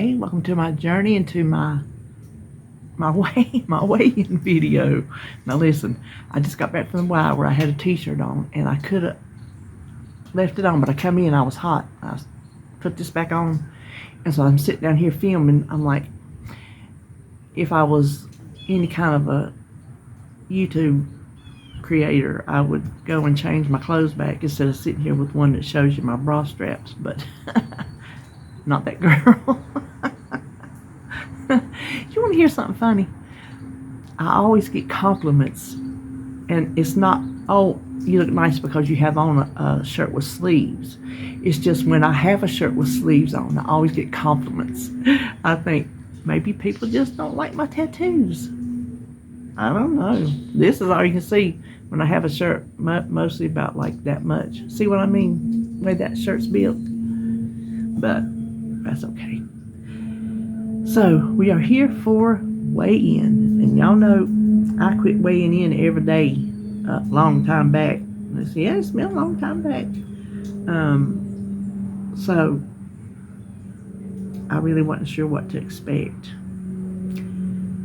Hey, welcome to my journey into my weigh-in video. Now listen, I just got back from the Y where I had a t-shirt on and I could have left it on, but I come in, I was hot. I put this back on, and so I'm sitting down here filming. I'm like, if I was any kind of a YouTube creator, I would go and change my clothes back instead of sitting here with one that shows you my bra straps, but not that girl. You want to hear something funny? I always get compliments, and it's not, oh, you look nice because you have on a shirt with sleeves. It's just when I have a shirt with sleeves on, I always get compliments. I think maybe people just don't like my tattoos. I don't know. This is all you can see when I have a shirt, mostly about like that much. See what I mean? The way that shirt's built. But that's okay. So we are here for weigh-in, and y'all know I quit weighing in every day a long time back. Let's see, yeah, it's been a long time back. So I really wasn't sure what to expect,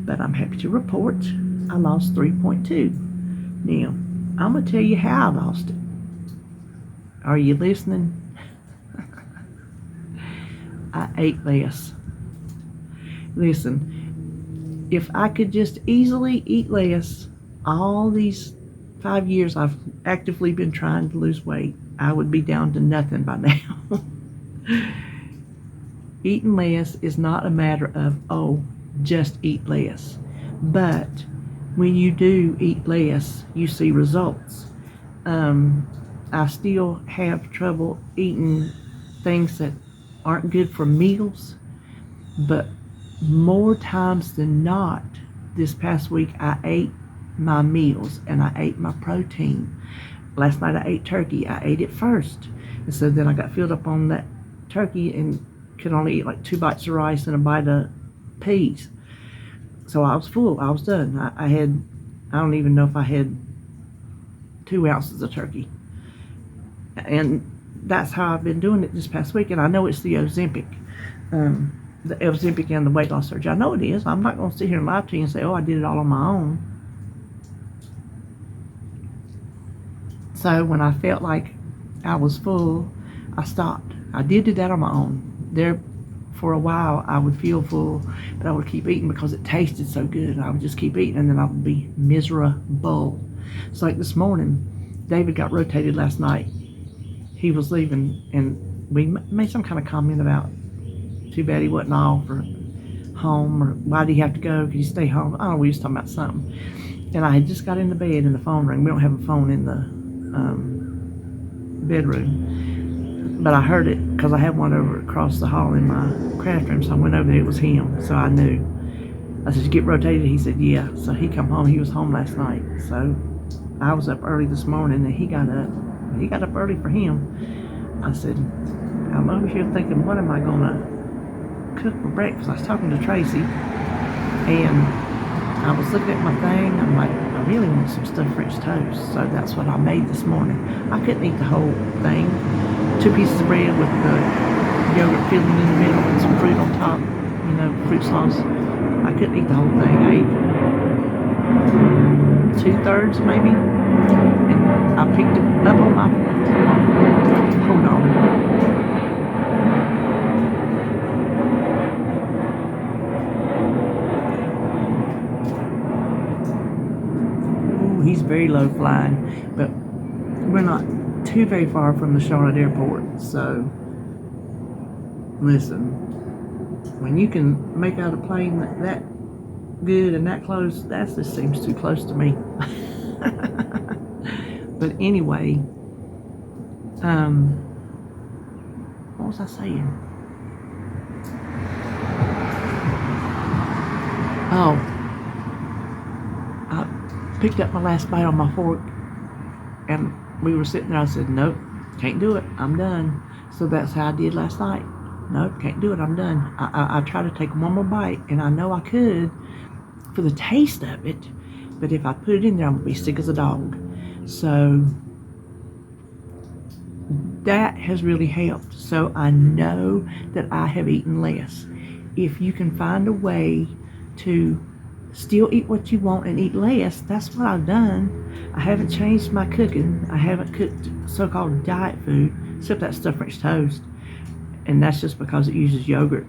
but I'm happy to report I lost 3.2. Now I'm gonna tell you how I lost it. Are you listening? I ate less. Listen, if I could just easily eat less, all these 5 years I've actively been trying to lose weight, I would be down to nothing by now. Eating less is not a matter of, oh, just eat less. But when you do eat less, you see results. I still have trouble eating things that aren't good for meals, but more times than not, this past week I ate my meals and I ate my protein. Last night I ate turkey. I ate it first, and so then I got filled up on that turkey and could only eat like 2 bites of rice and a bite of peas. So I was full. I was done. I don't even know if I had 2 ounces of turkey, and that's how I've been doing it this past week. And I know it's the Ozempic. The Ozempic and the weight loss surgery. I know it is. I'm not going to sit here and lie to you and say, oh, I did it all on my own. So when I felt like I was full, I stopped. I did do that on my own. There, for a while, I would feel full, but I would keep eating because it tasted so good. And I would just keep eating, and then I would be miserable. So like this morning, David got rotated last night. He was leaving, and we made some kind of comment about, too bad he wasn't off or home, or why did he have to go? Could he stay home? I don't know, we was talking about something. And I had just got into bed and the phone rang. We don't have a phone in the bedroom. But I heard it because I had one over across the hall in my craft room. So I went over there, it was him. So I knew. I said, "Did you get rotated?" He said, "Yeah." So he come home. He was home last night. So I was up early this morning and he got up. He got up early for him. I said, I'm over here thinking, what am I going to cook for breakfast? I was talking to Tracy, and I was looking at my thing. I'm like, I really want some stuffed French toast, so that's what I made this morning. I couldn't eat the whole thing. 2 pieces of bread with the yogurt filling in the middle and some fruit on top, fruit sauce. I couldn't eat the whole thing. I ate 2/3 maybe, and I picked it up on my, hold on. He's very low flying, but we're not too very far from the Charlotte airport. So listen, when you can make out a plane that good and that close, that just seems too close to me. But anyway, what was I saying? Oh, picked up my last bite on my fork, and we were sitting there. I said, nope, can't do it, I'm done. So that's how I did last night. Nope, can't do it, I'm done. I tried to take one more bite, and I know I could for the taste of it, but if I put it in there, I'm gonna be sick as a dog. So that has really helped. So I know that I have eaten less. if you can find a way to still eat what you want and eat less, that's what I've done. I haven't changed my cooking. I haven't cooked so-called diet food, except that stuffed French toast. And that's just because it uses yogurt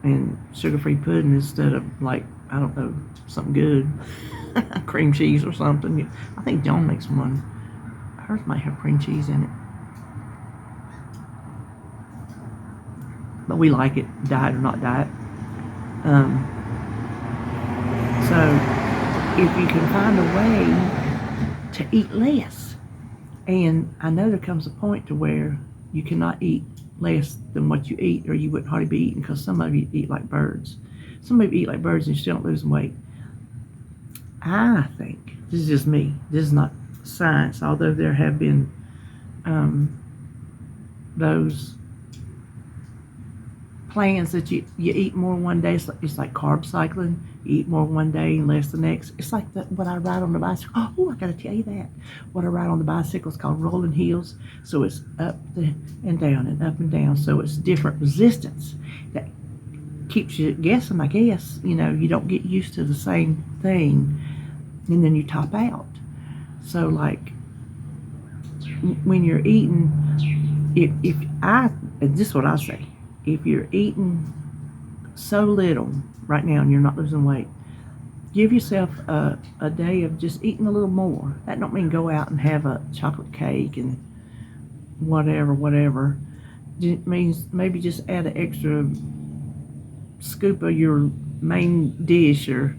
and sugar-free pudding instead of, like, I don't know, something good. Cream cheese or something. I think Dawn makes one. Hers might have cream cheese in it. But we like it, diet or not diet. So if you can find a way to eat less, and I know there comes a point to where you cannot eat less than what you eat, or you wouldn't hardly be eating, because some of you eat like birds. Some of you eat like birds and you still don't lose weight. I think, this is just me, this is not science, although there have been those plans that you eat more one day. It's like carb cycling. You eat more one day and less the next. It's like what I ride on the bicycle. Oh, I gotta tell you that. What I ride on the bicycle is called rolling hills. So it's up and down and up and down. So it's different resistance that keeps you guessing, I guess. You know, you don't get used to the same thing, and then you top out. So like when you're eating, and this is what I say, if you're eating so little right now and you're not losing weight, give yourself a day of just eating a little more. That don't mean go out and have a chocolate cake and whatever. It means maybe just add an extra scoop of your main dish, or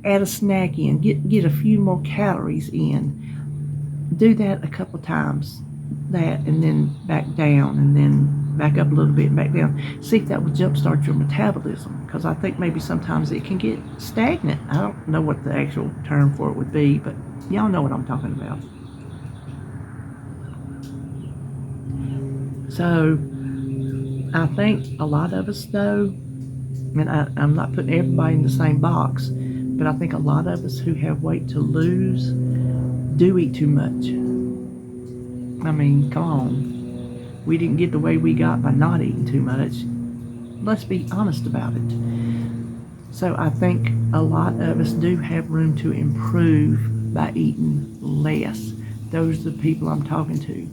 add a snack in. Get a few more calories in. Do that a couple times, that, and then back down, and then back up a little bit and back down. See if that will jumpstart your metabolism, because I think maybe sometimes it can get stagnant. I don't know what the actual term for it would be, but y'all know what I'm talking about. So I think a lot of us, though, and I'm not putting everybody in the same box, but I think a lot of us who have weight to lose do eat too much. I mean, come on. We didn't get the way we got by not eating too much. Let's be honest about it. So I think a lot of us do have room to improve by eating less. Those are the people I'm talking to.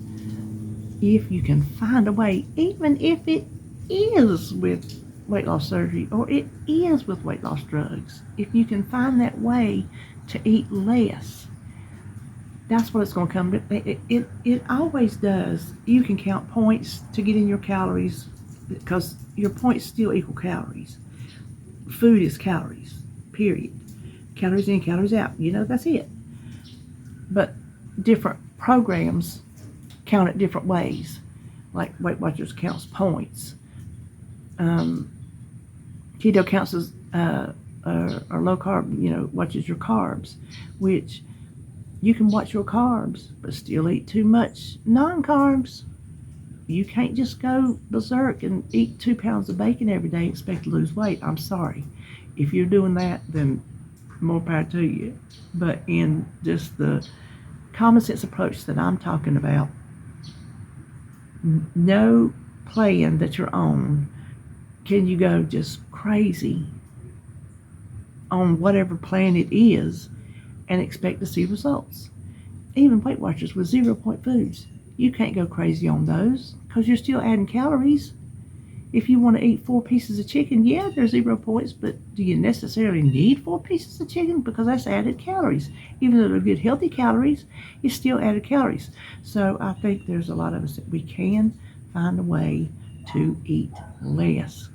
If you can find a way, even if it is with weight loss surgery or it is with weight loss drugs, if you can find that way to eat less, that's what it's going to come. It always does. You can count points to get in your calories, because your points still equal calories. Food is calories, period. Calories in, calories out. You know, that's it. But different programs count it different ways. Like Weight Watchers counts points. Keto counts as or low carb, you know, watches your carbs, which you can watch your carbs, but still eat too much non-carbs. You can't just go berserk and eat 2 pounds of bacon every day and expect to lose weight. I'm sorry. If you're doing that, then more power to you. But in just the common sense approach that I'm talking about, no plan that you're on can you go just crazy on whatever plan it is and expect to see results. Even Weight Watchers with 0-point foods, you can't go crazy on those, because you're still adding calories. If you want to eat 4 pieces of chicken, yeah, they're 0 points, but do you necessarily need 4 pieces of chicken? Because that's added calories. Even though they're good, healthy calories, it's still added calories. So I think there's a lot of us that we can find a way to eat less.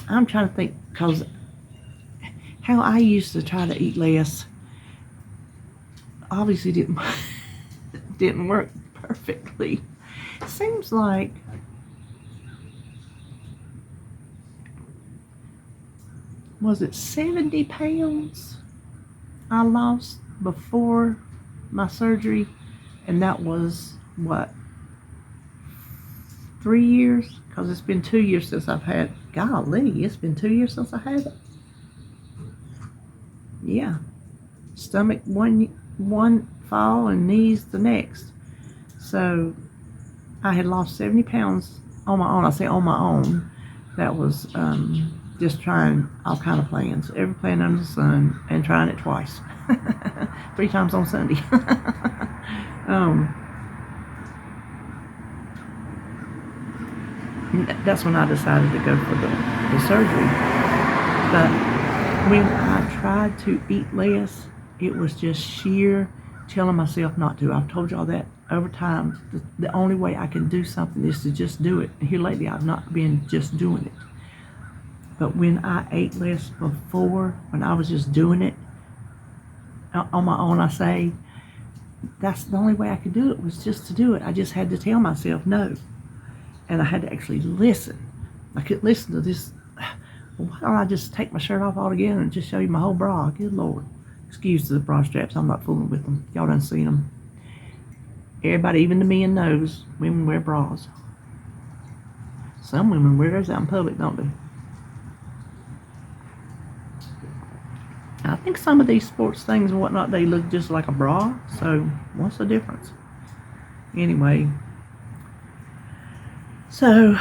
I'm trying to think, because how I used to try to eat less obviously didn't work perfectly. It seems like was it 70 pounds I lost before my surgery, and that was what, 3 years, because it's been 2 years since I've had, golly, it's been 2 years since I had it. Yeah, stomach one fall and knees the next. So I had lost 70 pounds on my own. I say on my own. That was just trying all kind of plans, every plan under the sun, and trying it twice, 3 times on Sunday. That's when I decided to go for the surgery. But when I tried to eat less, it was just sheer telling myself not to. I've told y'all that over time. The only way I can do something is to just do it. And here lately, I've not been just doing it. But when I ate less before, when I was just doing it on my own, I say, that's the only way I could do it, was just to do it. I just had to tell myself no. And I had to actually listen. I couldn't listen to this, well, why don't I just take my shirt off altogether and just show you my whole bra? Good Lord. Excuse the bra straps, I'm not fooling with them. Y'all done seen them. Everybody, even the men, knows women wear bras. Some women wear theirs out in public, don't they? I think some of these sports things and whatnot, they look just like a bra. So what's the difference? Anyway, so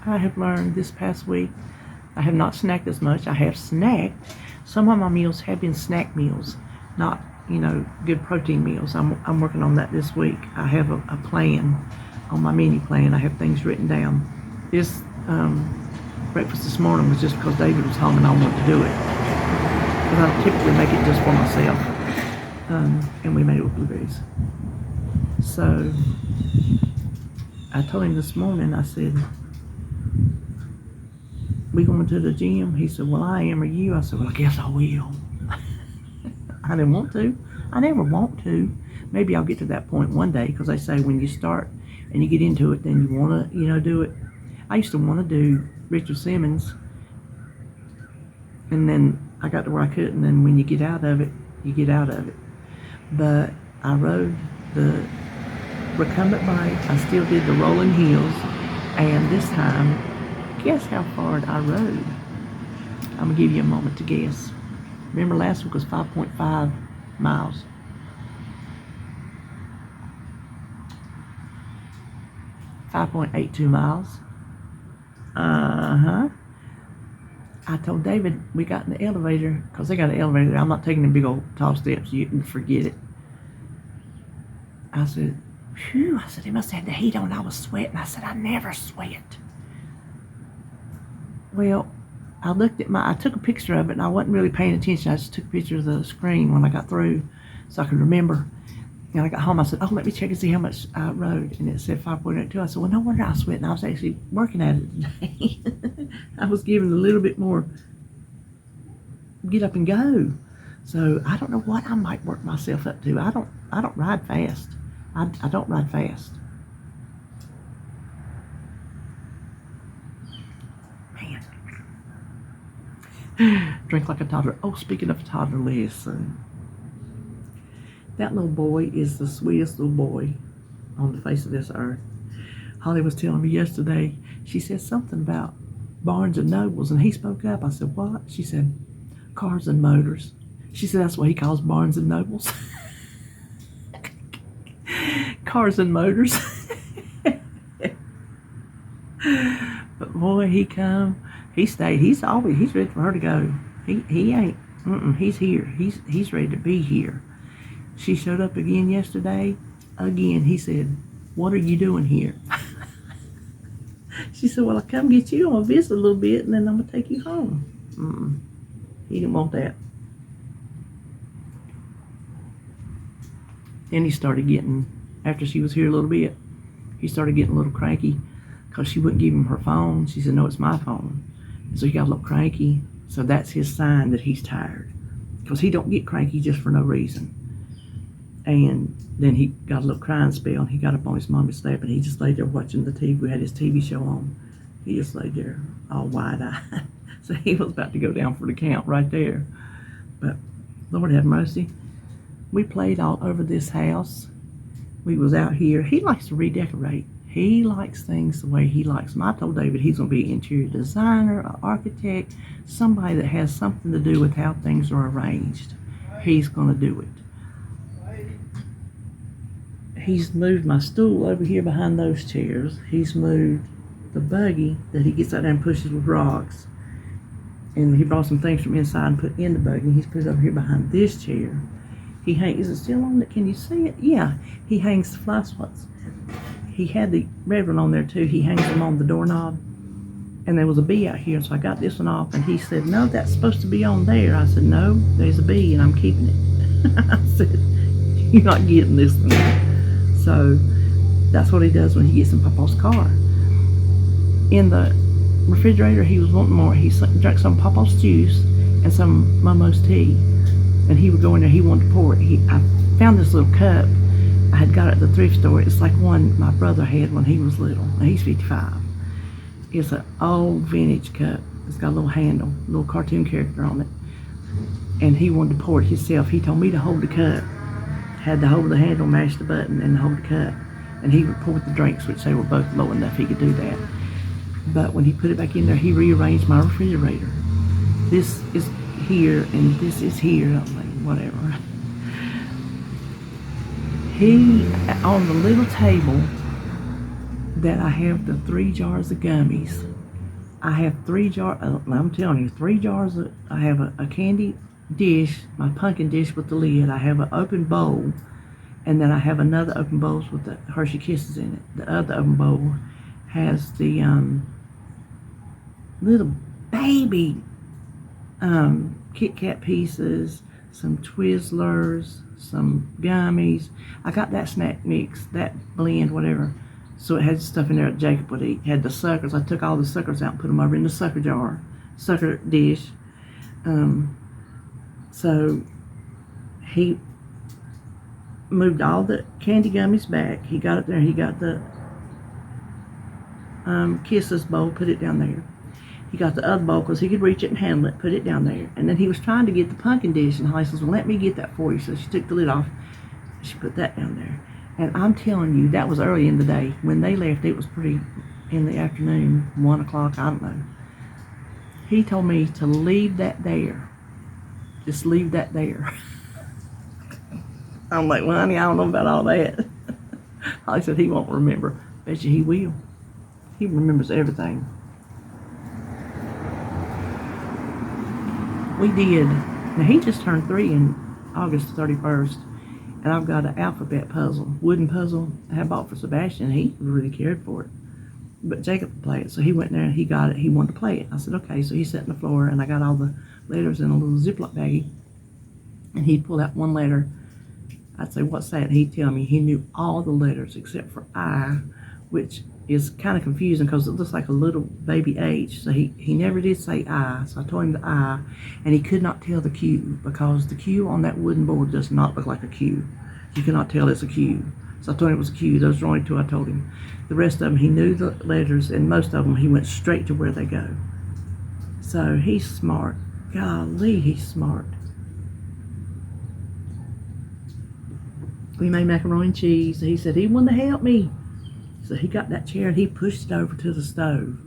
I have learned this past week, I have not snacked as much. I have snacked. Some of my meals have been snack meals, not, good protein meals. I'm working on that this week. I have a plan on my menu plan. I have things written down. This breakfast this morning was just because David was home and I wanted to do it. But I don't typically make it just for myself. And we made it with blueberries. So I told him this morning, I said, we going to the gym? He said, well, I am, or you? I said, well, I guess I will. I didn't want to. I never want to. Maybe I'll get to that point one day, because they say when you start and you get into it, then you want to, do it. I used to want to do Richard Simmons, and then I got to where I couldn't, and then when you get out of it, you get out of it. But I rode the recumbent bike. I still did the rolling hills, and this time, guess how far I rode? I'm going to give you a moment to guess. Remember last week was 5.5 miles. $5.82 miles. I told David, we got in the elevator, because they got an elevator there. I'm not taking the big old tall steps. You can forget it. I said, phew. I said, they must have had the heat on. I was sweating. I said, I never sweat. Well, I took a picture of it, and I wasn't really paying attention. I just took a picture of the screen when I got through so I could remember. And I got home, I said, oh, let me check and see how much I rode. And it said 5.82. I said, well, no wonder I sweat. And I was actually working at it today. I was giving a little bit more get up and go. So I don't know what I might work myself up to. I don't ride fast. I don't ride fast. Man. Drink like a toddler. Oh, speaking of toddlerless, that little boy is the sweetest little boy on the face of this earth. Holly was telling me yesterday, she said something about Barnes and Nobles, and he spoke up. I said, what? She said, cars and motors. She said, that's what he calls Barnes and Nobles. Cars and motors. But boy, he stayed. He's ready for her to go. He ain't, he's here. He's ready to be here. She showed up again yesterday. Again, he said, what are you doing here? She said, well, I'll come get you. I'm going to visit a little bit, and then I'm going to take you home. He didn't want that. Then he started getting, after she was here a little bit, he started getting a little cranky because she wouldn't give him her phone. She said, no, it's my phone. So he got a little cranky. So that's his sign that he's tired, because he don't get cranky just for no reason. And then he got a little crying spell, and he got up on his mommy's lap, and he just laid there watching the TV. We had his TV show on. He just laid there all wide-eyed. So he was about to go down for the count right there. But Lord have mercy. We played all over this house. We was out here. He likes to redecorate. He likes things the way he likes them. I told David he's going to be an interior designer, an architect, somebody that has something to do with how things are arranged. He's going to do it. He's moved my stool over here behind those chairs. He's moved the buggy that he gets out there and pushes with rocks. And he brought some things from inside and put in the buggy. He's put it over here behind this chair. He hangs, is it still on it? Can you see it? Yeah, he hangs the fly swats. He had the red one on there too. He hangs them on the doorknob. And there was a bee out here, so I got this one off. And he said, no, that's supposed to be on there. I said, no, there's a bee and I'm keeping it. I said, you're not getting this one. So that's what he does when he gets in Papa's car. In the refrigerator, he was wanting more. He drank some Papa's juice and some Momo's tea. And he would go in there, he wanted to pour it. I found this little cup. I had got it at the thrift store. It's like one my brother had when he was little. Now he's 55. It's an old vintage cup. It's got a little handle, a little cartoon character on it. And he wanted to pour it himself. He told me to hold the cup. Had to hold the handle, mash the button, and hold the cup. And he would pour the drinks, which they were both low enough he could do that. But when he put it back in there, he rearranged my refrigerator. This is here, and this is here. I'm like, whatever. He, on the little table that I have the 3 jars of gummies, I have 3 jars, I'm telling you, 3 jars of, I have a candy dish, my pumpkin dish with the lid. I have an open bowl, and then I have another open bowl with the Hershey Kisses in it. The other open bowl has the little baby Kit Kat pieces, some Twizzlers, some gummies. I got that snack mix, that blend, whatever. So it had stuff in there that Jacob would eat. It had the suckers. I took all the suckers out and put them over in the sucker jar, sucker dish. So he moved all the candy gummies back. He got it there. He got the Kisses bowl, put it down there. He got the other bowl because he could reach it and handle it, put it down there. And then he was trying to get the pumpkin dish, and Holly says, well, let me get that for you. So she took the lid off. She put that down there. And I'm telling you, that was early in the day. When they left, it was pretty in the afternoon, 1 o'clock, I don't know. He told me to leave that there. Just leave that there. I'm like, well, honey, I don't know about all that. Holly said he won't remember. Bet you he will. He remembers everything. We did. Now, he just turned 3 in August 31st. And I've got an alphabet puzzle, wooden puzzle I had bought for Sebastian. He really cared for it. But Jacob would play it. So he went there and he got it. He wanted to play it. I said, okay. So he sat on the floor and I got all the letters in a little Ziploc baggie. And he'd pull out one letter. I'd say, what's that? He'd tell me he knew all the letters except for I, which is kind of confusing because it looks like a little baby H. So he never did say I. So I told him the I, and he could not tell the Q because the Q on that wooden board does not look like a Q. You cannot tell it's a Q. So I told him it was a Q. Those are only 2 I told him. The rest of them, he knew the letters, and most of them, he went straight to where they go. So he's smart. Golly, he's smart. We made macaroni and cheese. He said he wanted to help me. So he got that chair and he pushed it over to the stove.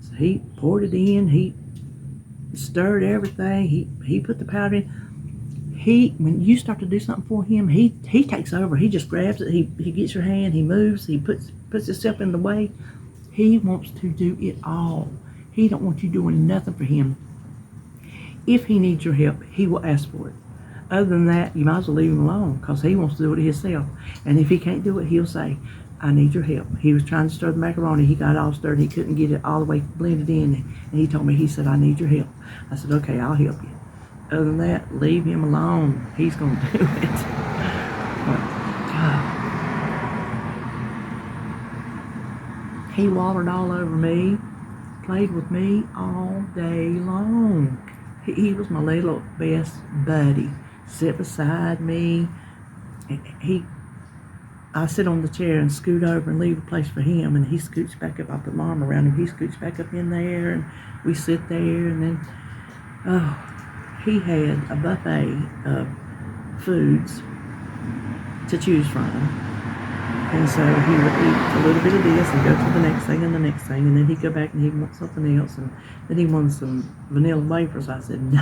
So he poured it in. He stirred everything. He put the powder in. When you start to do something for him, he takes over. He just grabs it. He gets your hand. He moves. He puts himself in the way. He wants to do it all. He don't want you doing nothing for him. If he needs your help, he will ask for it. Other than that, you might as well leave him alone because he wants to do it himself. And if he can't do it, he'll say, I need your help. He was trying to stir the macaroni. He got it all stirred. He couldn't get it all the way blended in. And he told me, he said, I need your help. I said, okay, I'll help you. Other than that, leave him alone. He's going to do it. He wallered all over me, played with me all day long. He was my little best buddy. Sit beside me. I sit on the chair and scoot over and leave a place for him, and he scoots back up. I put my arm around him. He scoots back up in there, and we sit there, and then, he had a buffet of foods to choose from. And so he would eat a little bit of this and go to the next thing and the next thing, and then he'd go back and he'd want something else, and then he wanted some vanilla wafers. I said, no.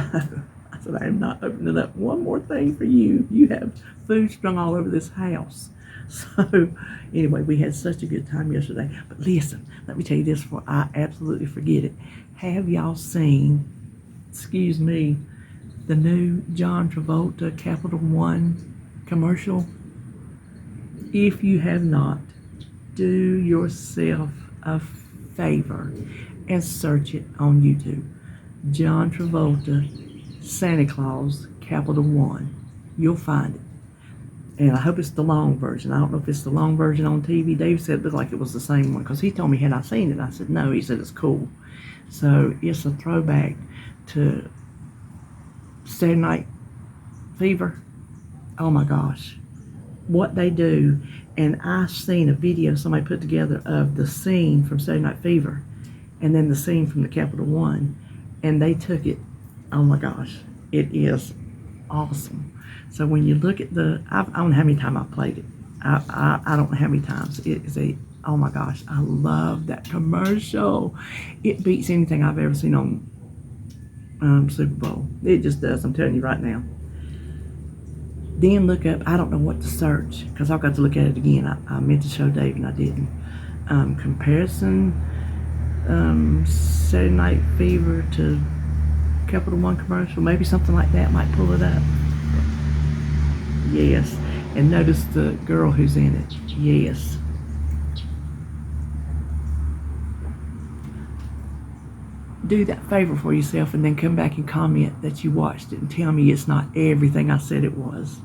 I said, I am not opening up one more thing for you. You have food strung all over this house. So anyway, we had such a good time yesterday. But listen, let me tell you this before I absolutely forget it. Have y'all seen, excuse me, the new John Travolta Capital One commercial? If you have not, do yourself a favor and search it on YouTube. John Travolta, Santa Claus, Capital One. You'll find it. And I hope it's the long version. I don't know if it's the long version on TV. Dave said it looked like it was the same one because he told me, had I seen it? I said, no. He said, it's cool. So it's a throwback to Saturday Night Fever. Oh my gosh. What they do. And I seen a video somebody put together of the scene from Saturday Night Fever and then the scene from the Capital One. And they took it. Oh my gosh. It is awesome. So when you look at I don't know how many times I've played it. I don't know how many times. It is oh my gosh, I love that commercial. It beats anything I've ever seen on Super Bowl. It just does, I'm telling you right now. Then look up, I don't know what to search, because I've got to look at it again. I meant to show Dave and I didn't. Comparison, Saturday Night Fever to Capital One commercial, maybe something like that might pull it up. Yes, and notice the girl who's in it. Yes. Do that favor for yourself and then come back and comment that you watched it and tell me it's not everything I said it was.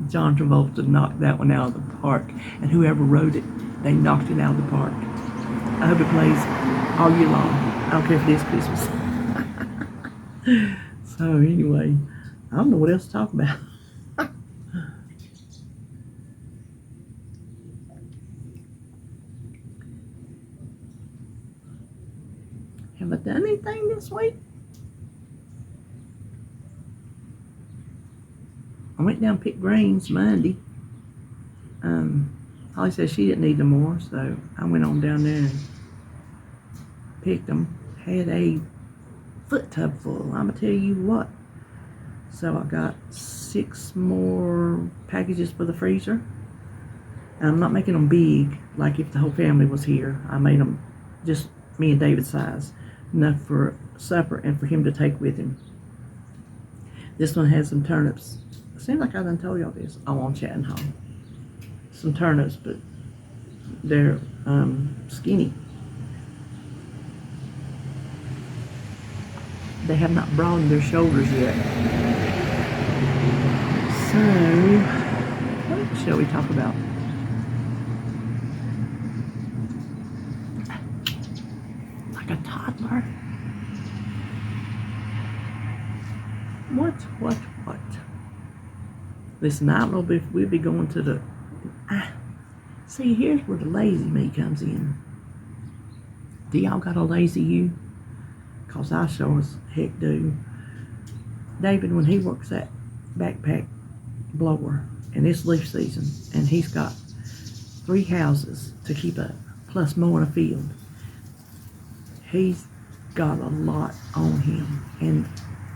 John Travolta knocked that one out of the park, and whoever wrote it, they knocked it out of the park. I hope it plays all year long. I don't care if it is Christmas. So anyway, I don't know what else to talk about. Have I done anything this week? I went down and picked greens Monday. Holly said she didn't need them more, so I went on down there and picked them. Had a foot tub full, I'ma tell you what. So I got 6 more packages for the freezer. And I'm not making them big, like if the whole family was here. I made them just me and David's size, enough for supper and for him to take with him. This one has some turnips. It seems like I done told y'all this. Oh, on Chatting Hall. Some turnips, but they're skinny. They have not broadened their shoulders yet. So, what shall we talk about? Like a toddler. What? Listen, I don't know if we'll be going to the... see, here's where the lazy me comes in. Do y'all got a lazy you? Because I sure as heck do. David, when he works that backpack blower, and it's leaf season, and he's got 3 houses to keep up, plus mowing a field, he's got a lot on him. And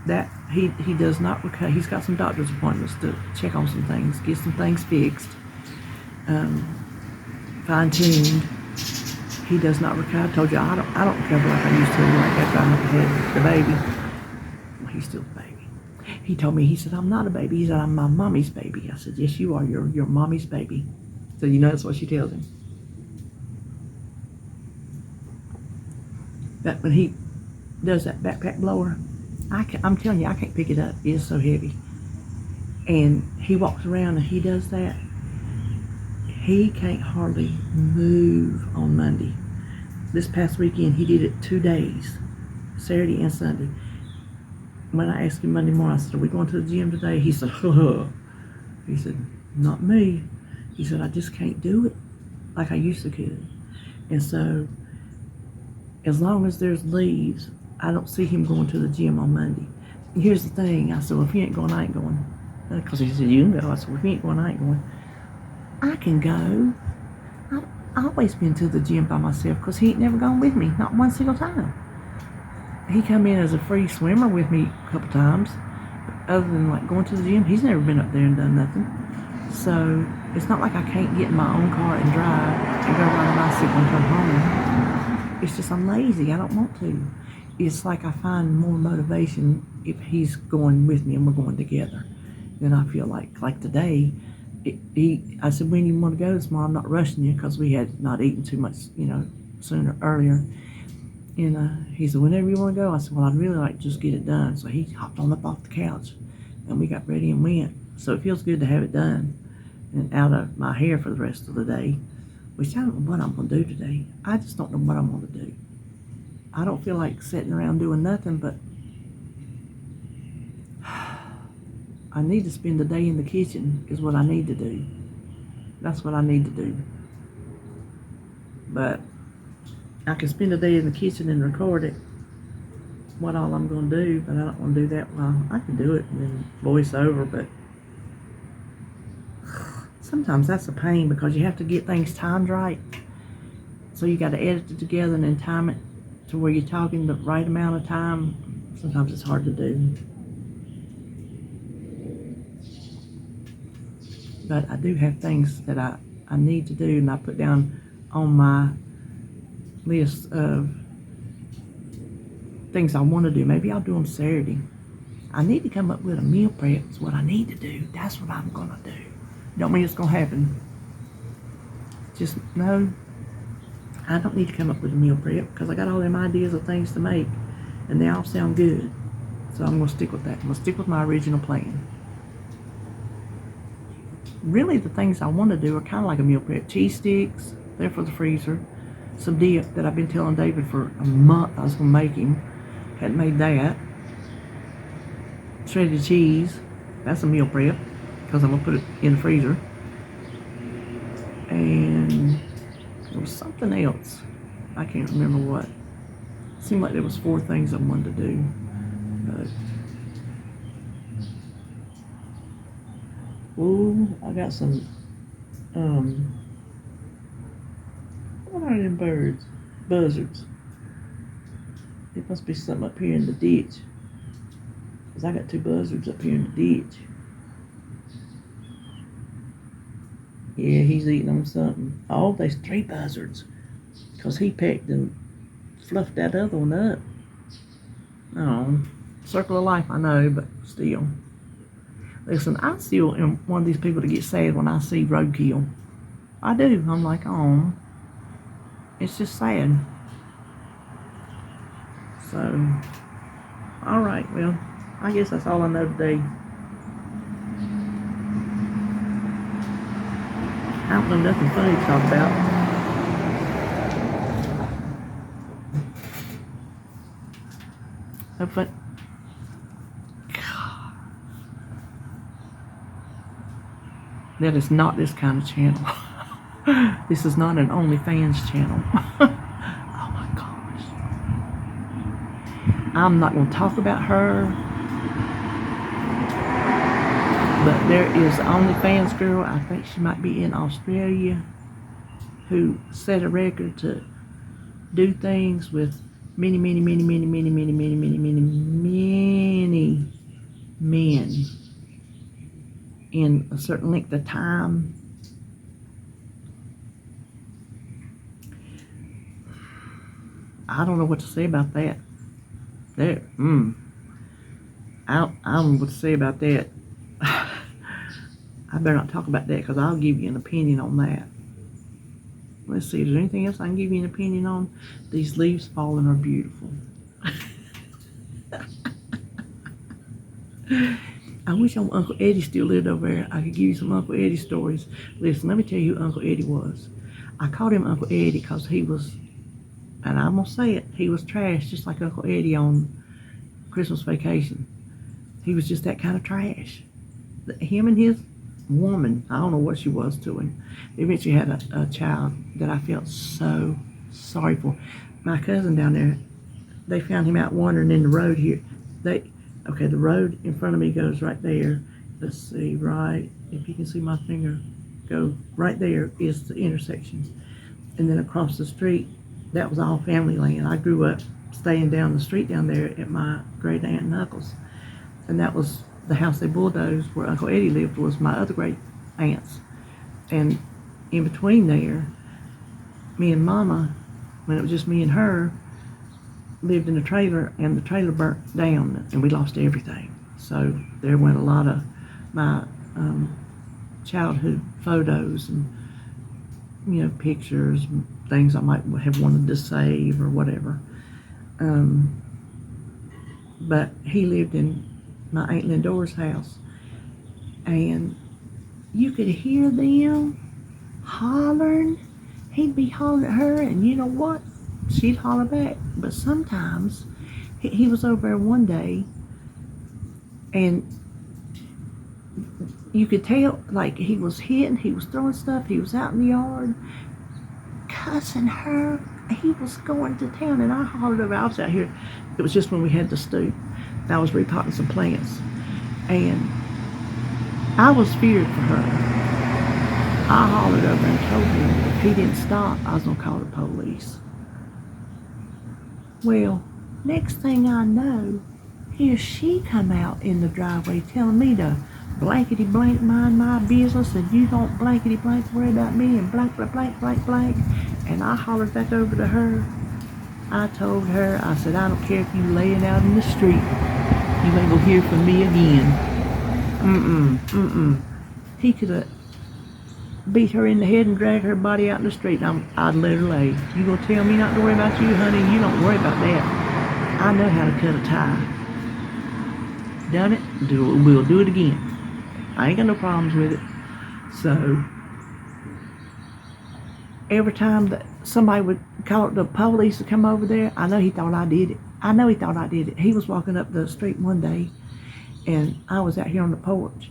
that he does not recover. He's got some doctor's appointments to check on some things, get some things fixed, fine-tuned. He does not recover. I told you I don't recover like I used to, like after I had the baby. Well, he's still a baby. He told me, he said, I'm not a baby. He said, I'm my mommy's baby. I said, yes, you are. You're mommy's baby. So you know that's what she tells him. But when he does that backpack blower, I'm telling you, I can't pick it up. It is so heavy. And he walks around and he does that. He can't hardly move on Monday. This past weekend, he did it 2 days, Saturday and Sunday. When I asked him Monday morning, I said, are we going to the gym today? He said, He said, not me. He said, I just can't do it like I used to could. And so, as long as there's leaves, I don't see him going to the gym on Monday. And here's the thing. I said, well, if he ain't going, I ain't going. Because he said, you can go. I said, well, if he ain't going, I ain't going. I can go. I've always been to the gym by myself because he ain't never gone with me, not one single time. He come in as a free swimmer with me a couple times. But other than like going to the gym, he's never been up there and done nothing. So It's not like I can't get in my own car and drive and go ride a bicycle and come home. It's just I'm lazy. I don't want to. It's like I find more motivation if he's going with me and we're going together. Then I feel like today, I said, when you want to go this morning? I'm not rushing you because we had not eaten too much, earlier. And he said, whenever you want to go. I said, well, I'd really like to just get it done. So he hopped on up off the couch and we got ready and went. So it feels good to have it done and out of my hair for the rest of the day, which I don't know what I'm going to do today. I just don't know what I'm going to do. I don't feel like sitting around doing nothing, but I need to spend the day in the kitchen is what I need to do. That's what I need to do. But I can spend the day in the kitchen and record it, what all I'm going to do, but I don't want to do that. Well, I can do it and then voice over, but sometimes that's a pain because you have to get things timed right. So you got to edit it together and then time it to where you're talking the right amount of time. Sometimes it's hard to do. But I do have things that I need to do, and I put down on my list of things I want to do. Maybe I'll do them Saturday. I need to come up with a meal prep is what I need to do. That's what I'm going to do. Don't mean it's going to happen. Just no, I don't need to come up with a meal prep because I got all them ideas of things to make and they all sound good. So I'm going to stick with that. I'm going to stick with my original plan. Really, the things I want to do are kind of like a meal prep. Cheese sticks, they're for the freezer. Some dip that I've been telling David for a month I was going to make him. Hadn't made that. Shredded cheese, that's a meal prep because I'm going to put it in the freezer. And there was something else. I can't remember what. It seemed like there was 4 things I wanted to do. But ooh, I got some, what are them birds? Buzzards. It must be something up here in the ditch. Because I got 2 buzzards up here in the ditch. Yeah, he's eating on something. Oh, there's 3 buzzards. Because he pecked and fluffed that other one up. Oh, circle of life, I know, but still. Listen, I still am one of these people that get sad when I see roadkill. I do. I'm like, oh, it's just sad. So, all right, well, I guess that's all I know today. I don't know nothing funny to talk about. But that is not this kind of channel. This is not an OnlyFans channel. Oh my gosh. I'm not going to talk about her. But there is an OnlyFans girl, I think she might be in Australia, who set a record to do things with many men in a certain length of time. I don't know what to say about that. I don't know what to say about that. I better not talk about that because I'll give you an opinion on that. Let's see, is there anything else I can give you an opinion on? These leaves falling are beautiful. I wish Uncle Eddie still lived over there. I could give you some Uncle Eddie stories. Listen, let me tell you who Uncle Eddie was. I called him Uncle Eddie because he was, and I'm going to say it, he was trash just like Uncle Eddie on Christmas Vacation. He was just that kind of trash. Him and his woman, I don't know what she was to him, they eventually had a child that I felt so sorry for. My cousin down there, they found him out wandering in the road here. Okay, the road in front of me goes right there. Let's see, right, if you can see my finger, go right there is the intersection. And then across the street, that was all family land. I grew up staying down the street down there at my great aunt and uncle's. And that was the house they bulldozed where Uncle Eddie lived was my other great aunts. And in between there, me and Mama, when it was just me and her, lived in a trailer, and the trailer burnt down, and we lost everything. So there went a lot of my childhood photos and, you know, pictures, and things I might have wanted to save or whatever. But he lived in my Aunt Lindora's house, and you could hear them hollering. He'd be hollering at her, and you know what? She'd holler back. But sometimes he was over there one day, and you could tell, like, he was hitting, he was throwing stuff, he was out in the yard cussing her. He was going to town, and I hollered over. I was out here. It was just when we had the stoop. I was repotting some plants, and I was feared for her. I hollered over and told him if he didn't stop, I was going to call the police. Well, next thing I know, here she come out in the driveway telling me to blankety blank mind my business, and you don't blankety blank worry about me, and blank blank blank blank blank. And I hollered back over to her. I told her, I said, I don't care if you laying out in the street, you ain't gonna hear from me again. He could have beat her in the head and dragged her body out in the street, and I'd let her lay. You gonna tell me not to worry about you, honey? You don't worry about that. I know how to cut a tie. Done it, we'll do it again. I ain't got no problems with it. So every time that somebody would call the police to come over there, I know he thought I did it. He was walking up the street one day, and I was out here on the porch,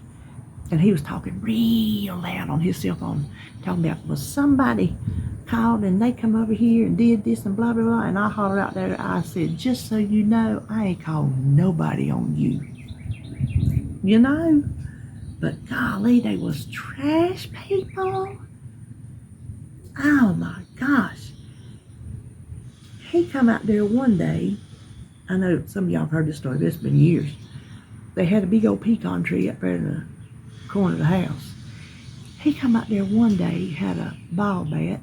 and he was talking real loud on his cell phone, talking about, was somebody called and they come over here and did this and blah blah blah. And I hollered out there, I said, just so you know, I ain't called nobody on you, you know. But golly, they was trash people. Oh my gosh. He come out there one day. I know some of y'all have heard this story, but it's been years. They had a big old pecan tree up there in the corner of the house. He come out there one day, had a ball bat,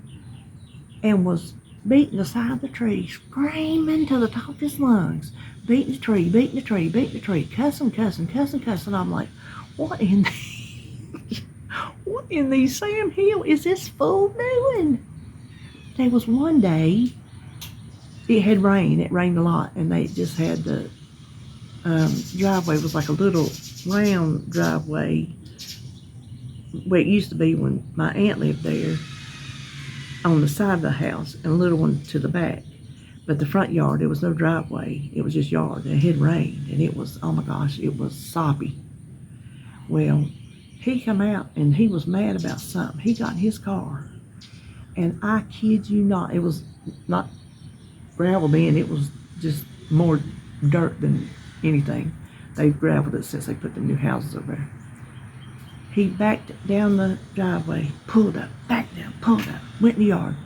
and was beating the side of the tree, screaming to the top of his lungs, beating the tree, cussing. I'm like, what in the Sam Hill is this fool doing? There was one day, it had rained. It rained a lot, and they just had the driveway was like a little round driveway where it used to be when my aunt lived there, on the side of the house, and a little one to the back. But the front yard, there was no driveway. It was just yard, and it had rained, and it was, oh my gosh, it was soppy. Well, he come out, and he was mad about something. He got in his car, and I kid you not, it was not gravel then, it was just more dirt than anything. They've graveled it since they put the new houses over there. He backed down the driveway, pulled up, backed down, pulled up, went in the yard.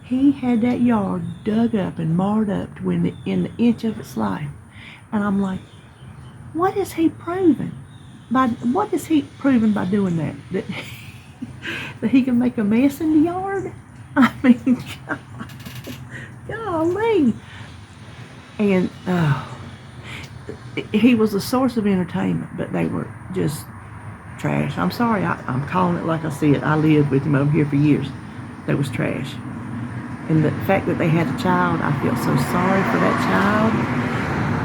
He had that yard dug up and marred up to in the inch of its life. And I'm like, what is he proving? What is he proving by doing that? That he can make a mess in the yard? I mean, golly. And he was a source of entertainment, but they were just trash. I'm sorry, I'm calling it like I see it. I lived with him over here for years. They was trash. And the fact that they had a child, I feel so sorry for that child.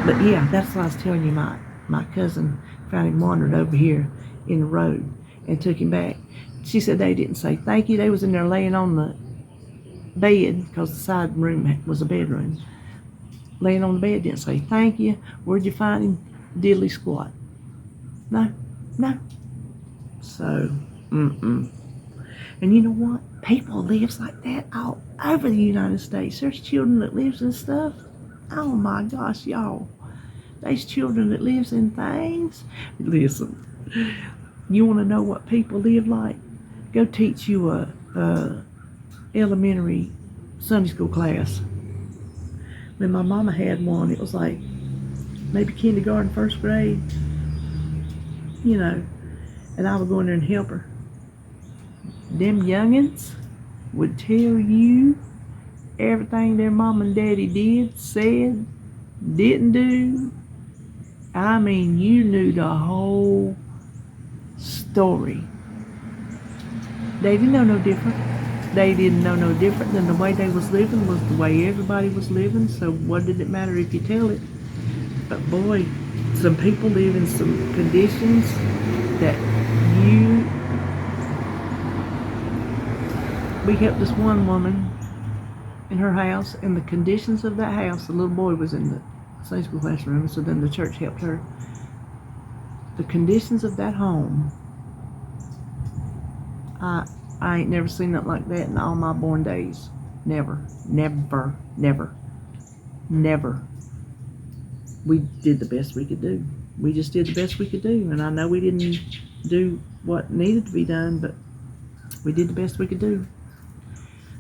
But yeah, that's what I was telling you. My cousin found him wandering over here in the road and took him back. She said they didn't say thank you. They was in there laying on the bed, because the side room was a bedroom. Laying on the bed, didn't say thank you. Where'd you find him? Diddly squat. No. So, And you know what? People lives like that all over the United States. There's children that lives in stuff. Oh my gosh, y'all. There's children that lives in things. Listen, you want to know what people live like? Go teach you a elementary Sunday school class. When my mama had one, it was like maybe kindergarten, first grade, you know, and I would go in there and help her. Them youngins would tell you everything their mom and daddy did, said, didn't do. I mean, you knew the whole story. They didn't know no different. They didn't know no different than the way they was living was the way everybody was living. So what did it matter if you tell it? But boy, some people live in some conditions that we helped this one woman in her house, and the conditions of that house, the little boy was in the Sunday school classroom, so then the church helped her. The conditions of that home, I ain't never seen nothing like that in all my born days. Never. We did the best we could do. We just did the best we could do, and I know we didn't do what needed to be done, but we did the best we could do.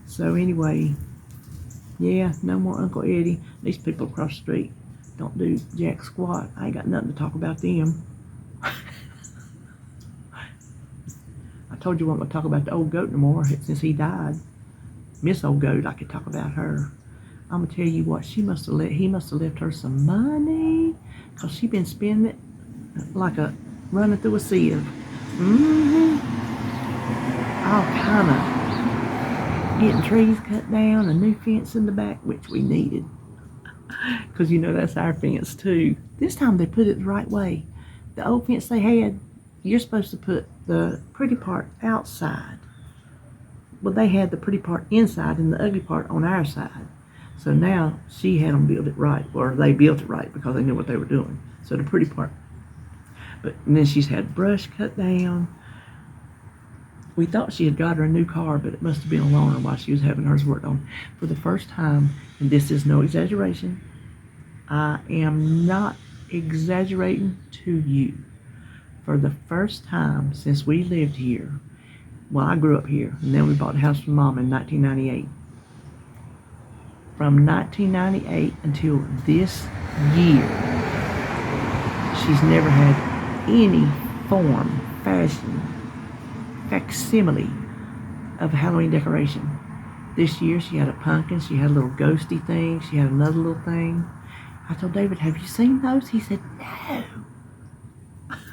So anyway, yeah, no more Uncle Eddie. These people across the street don't do jack squat. I ain't got nothing to talk about them. I told you I wasn't going to talk about the old goat no more since he died. Miss Old Goat, I could talk about her. I'm going to tell you what, he must have left her some money, because she been spending it like a running through a sieve. All kind of getting trees cut down, a new fence in the back, which we needed, because you know that's our fence too. This time they put it the right way. The old fence they had, you're supposed to put the pretty part outside. Well, they had the pretty part inside and the ugly part on our side. So now she had them build it right, or they built it right because they knew what they were doing. So the pretty part. But then she's had brush cut down. We thought she had got her a new car, but it must have been a loaner while she was having hers worked on. For the first time, and this is no exaggeration, I am not exaggerating to you. For the first time since we lived here, well, I grew up here, and then we bought a house from Mom in 1998. From 1998 until this year, she's never had any form, fashion, facsimile of a Halloween decoration. This year, she had a pumpkin, she had a little ghosty thing, she had another little thing. I told David, have you seen those? He said, no.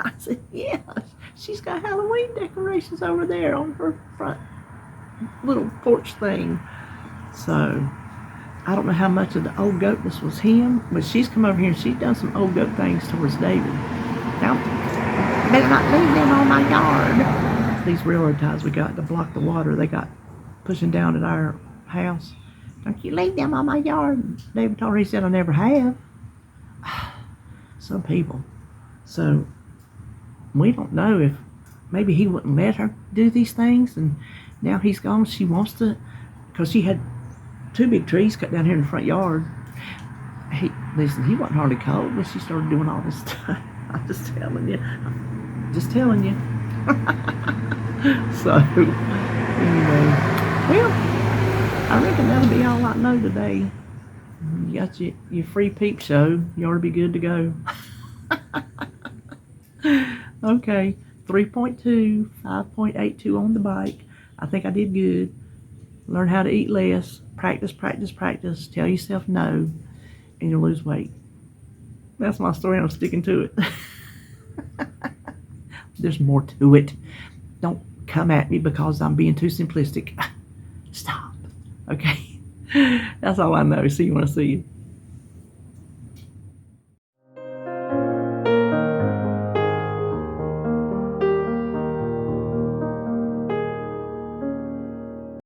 I said, yeah, she's got Halloween decorations over there on her front little porch thing. So, I don't know how much of the old goatness was him, but she's come over here and she's done some old goat things towards David. Now, better not leave them on my yard. These railroad ties we got to block the water they got pushing down at our house. Don't you leave them on my yard. David told her, he said, I never have. Some people. So, we don't know if maybe he wouldn't let her do these things, and now he's gone. She wants to, because she had 2 big trees cut down here in the front yard. Listen, he wasn't hardly cold when she started doing all this stuff. I'm just telling you. So, anyway, well, I reckon that'll be all I know today. You got your free peep show. You ought to be good to go. Okay, 3.2, 5.82 on the bike. I think I did good. Learn how to eat less. Practice. Tell yourself no, and you'll lose weight. That's my story, and I'm sticking to it. There's more to it. Don't come at me because I'm being too simplistic. Stop. Okay? That's all I know. See you when I see you.